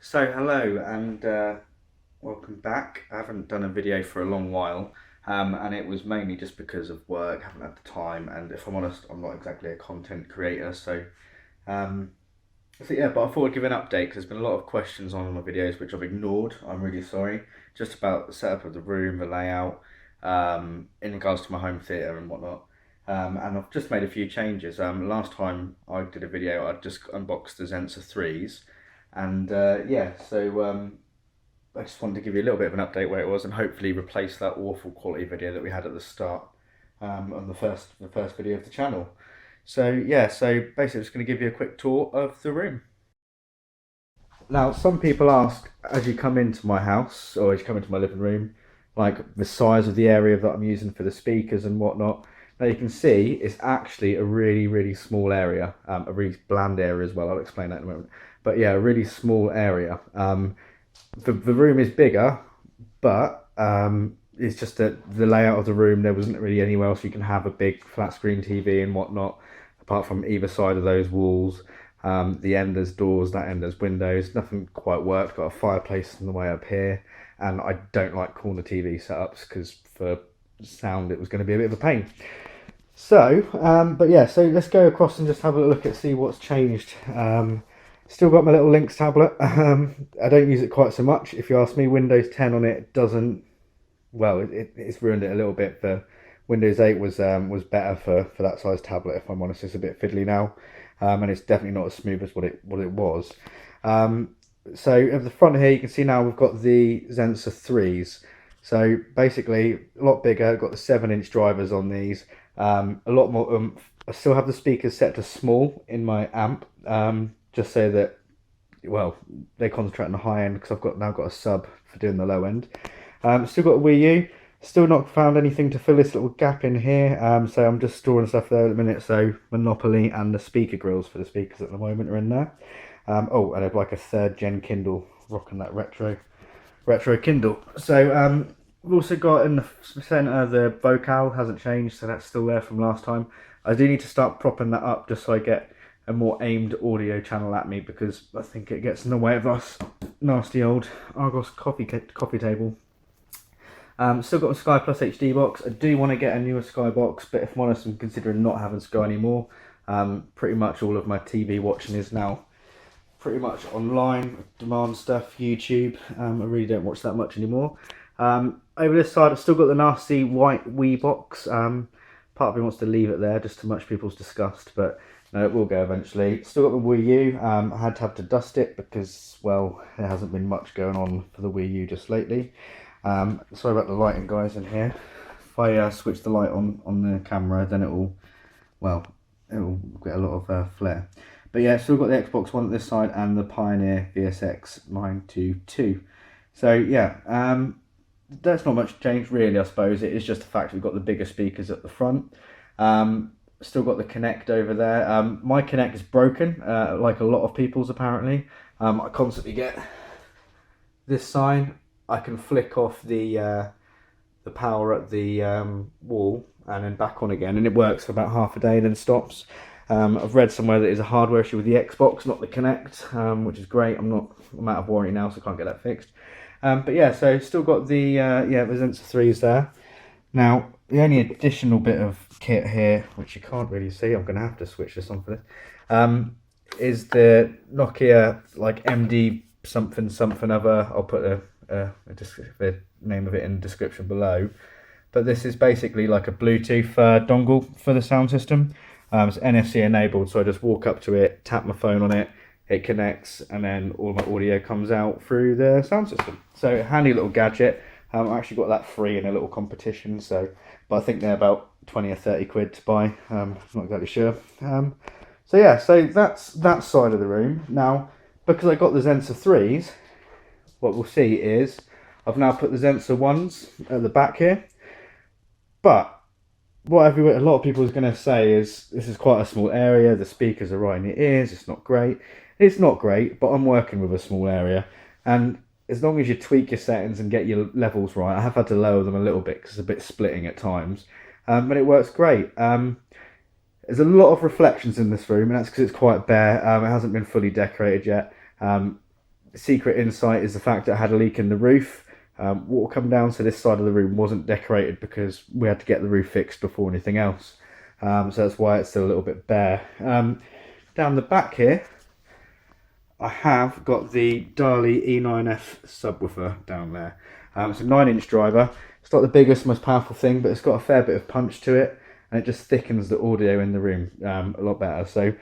So hello and welcome back. I haven't done a video for a long while, and it was mainly just because of work. Haven't had the time, and if I'm honest, I'm not exactly a content creator. Um, so yeah, but I thought I'd give an update because there's been a lot of questions on my videos which I've ignored. I'm really sorry. Just about the setup of the room, the layout, in regards to my home theatre and whatnot. And I've just made a few changes. Last time I did a video, I just unboxed the Zensor 3s. And yeah, I just wanted to give you a little bit of an update where it was and hopefully replace that awful quality video that we had at the start on the first video of the channel. So yeah, so basically I'm just going to give you a quick tour of the room. Now, some people ask as you come into my house or as you come into my living room, like the size of the area that I'm using for the speakers and whatnot. Now you can see it's actually a really, really small area, a really bland area as well. I'll explain that in a moment. But yeah, a really small area. The room is bigger, but it's just that the layout of the room, there wasn't really anywhere else you can have a big flat screen TV and whatnot, apart from either side of those walls. The end there's doors, that end there's windows. Nothing quite worked. Got a fireplace on the way up here, and I don't like corner TV setups because for sound it was going to be a bit of a pain. So, but yeah, so let's go across and just have a look at see what's changed. Still got my little Lynx tablet. I don't use it quite so much. If you ask me, Windows 10 on it doesn't. Well, it's ruined it a little bit. The Windows 8 was better for that size tablet. If I'm honest, it's a bit fiddly now, and it's definitely not as smooth as what it was. So at the front here, you can see now we've got the Zensor 3s. So basically, a lot bigger. Got the 7-inch drivers on these. A lot more oomph. I still have the speakers set to small in my amp, just so that, well, they concentrate on the high end because I've now got a sub for doing the low end. Still got a Wii U. Still not found anything to fill this little gap in here. So I'm just storing stuff there at the minute. So Monopoly and the speaker grills for the speakers at the moment are in there. Oh, and I've like a 3rd gen Kindle, rocking that retro Kindle. So we've also got in the centre the Vokal, hasn't changed, so that's still there from last time. I do need to start propping that up just so I get a more aimed audio channel at me, because I think it gets in the way of us nasty old Argos coffee table. Still got a Sky Plus HD box. I do want to get a newer Sky box, but if I'm honest, I'm considering not having Sky anymore. Pretty much all of my TV watching is now pretty much online, demand stuff, YouTube. I really don't watch that much anymore. Over this side, I've still got the nasty white Wii box. Part of me wants to leave it there just to much people's disgust, but no, it will go eventually. Still got the Wii U. I had to have to dust it because, well, there hasn't been much going on for the Wii U just lately. Sorry about the lighting, guys, in here. If I switch the light on the camera, then it will get a lot of flare. But yeah, still got the Xbox One at this side and the Pioneer VSX 922. So yeah, that's not much change really, I suppose. It is just the fact we've got the bigger speakers at the front. Still got the Kinect over there. My Kinect is broken, like a lot of people's apparently. I constantly get this sign. I can flick off the power at the wall and then back on again, and it works for about half a day and then stops. I've read somewhere that there's a hardware issue with the Xbox, not the Kinect, which is great. I'm out of warranty now, so I can't get that fixed. But yeah, so still got the the Zensor 3s there. Now, the only additional bit of kit here, which you can't really see, I'm going to have to switch this on for this, is the Nokia like MD something other. I'll put the name of it in the description below. But this is basically like a Bluetooth dongle for the sound system. It's NFC enabled, so I just walk up to it, tap my phone on it, it connects, and then all my audio comes out through the sound system. So handy little gadget. I actually got that free in a little competition, but I think they're about 20 or 30 quid to buy. Not exactly sure. So yeah, so that's that side of the room. Now, because I got the Zensor 3s, what we'll see is I've now put the Zensor 1s at the back here. But what a lot of people is going to say is this is quite a small area, the speakers are right in your ears, it's not great. It's not great, but I'm working with a small area, and as long as you tweak your settings and get your levels right, I have had to lower them a little bit because it's a bit splitting at times, but it works great. There's a lot of reflections in this room, and that's because it's quite bare. It hasn't been fully decorated yet. secret insight is the fact that I had a leak in the roof. Water come down, so this side of the room wasn't decorated because we had to get the roof fixed before anything else. So that's why it's still a little bit bare. Down the back here, I have got the Dali E9F subwoofer down there. It's a 9-inch driver. It's not the biggest, most powerful thing, but it's got a fair bit of punch to it, and it just thickens the audio in the room a lot better. So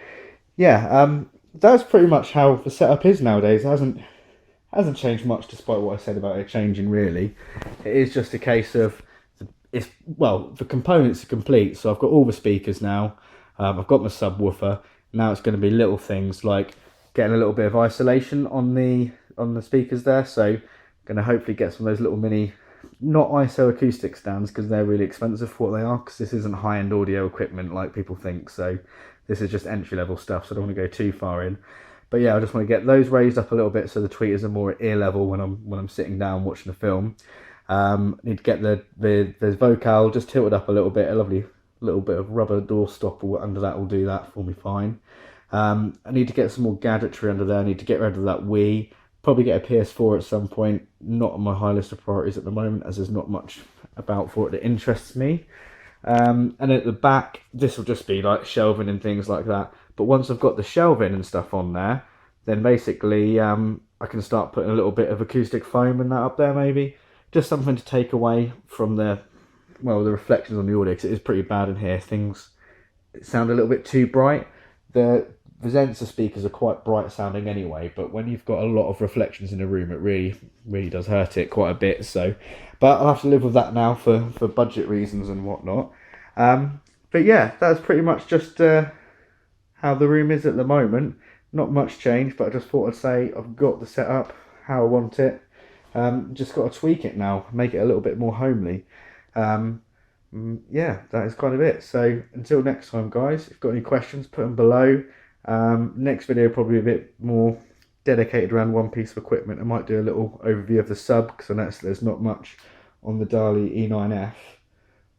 yeah, that's pretty much how the setup is nowadays. It hasn't changed much, despite what I said about it changing. Really, it is just a case of the components are complete. So I've got all the speakers now. I've got my subwoofer. Now it's going to be little things like getting a little bit of isolation on the speakers there. So I'm going to hopefully get some of those little mini, not ISO acoustic stands, because they're really expensive for what they are, because this isn't high-end audio equipment like people think. So this is just entry-level stuff, so I don't want to go too far in. But yeah, I just want to get those raised up a little bit so the tweeters are more at ear level when I'm sitting down watching the film. Need to get the Vokal just tilted up a little bit. A lovely little bit of rubber door stop under that will do that for me fine. I need to get some more gadgetry under there. I need to get rid of that Wii. Probably get a PS4 at some point. Not on my high list of priorities at the moment, as there's not much about for it that interests me. And at the back, this will just be like shelving and things like that. But once I've got the shelving and stuff on there, then basically I can start putting a little bit of acoustic foam and that up there, maybe. Just something to take away from the reflections on the audio, because it is pretty bad in here. Things sound a little bit too bright. The Zensor speakers are quite bright sounding anyway, but when you've got a lot of reflections in a room, it really does hurt it quite a bit. So, but I'll have to live with that now for budget reasons and whatnot. But yeah, that's pretty much just how the room is at the moment. Not much change, but I just thought I'd say I've got the setup how I want it. Just got to tweak it now, make it a little bit more homely. Yeah, that is kind of it. So until next time, guys, if you've got any questions, put them below. Next video probably a bit more dedicated around one piece of equipment. I might do a little overview of the sub, because I noticed there's not much on the Dali E9F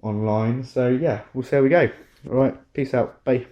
online. So yeah, we'll see how we go. All right, peace out, bye.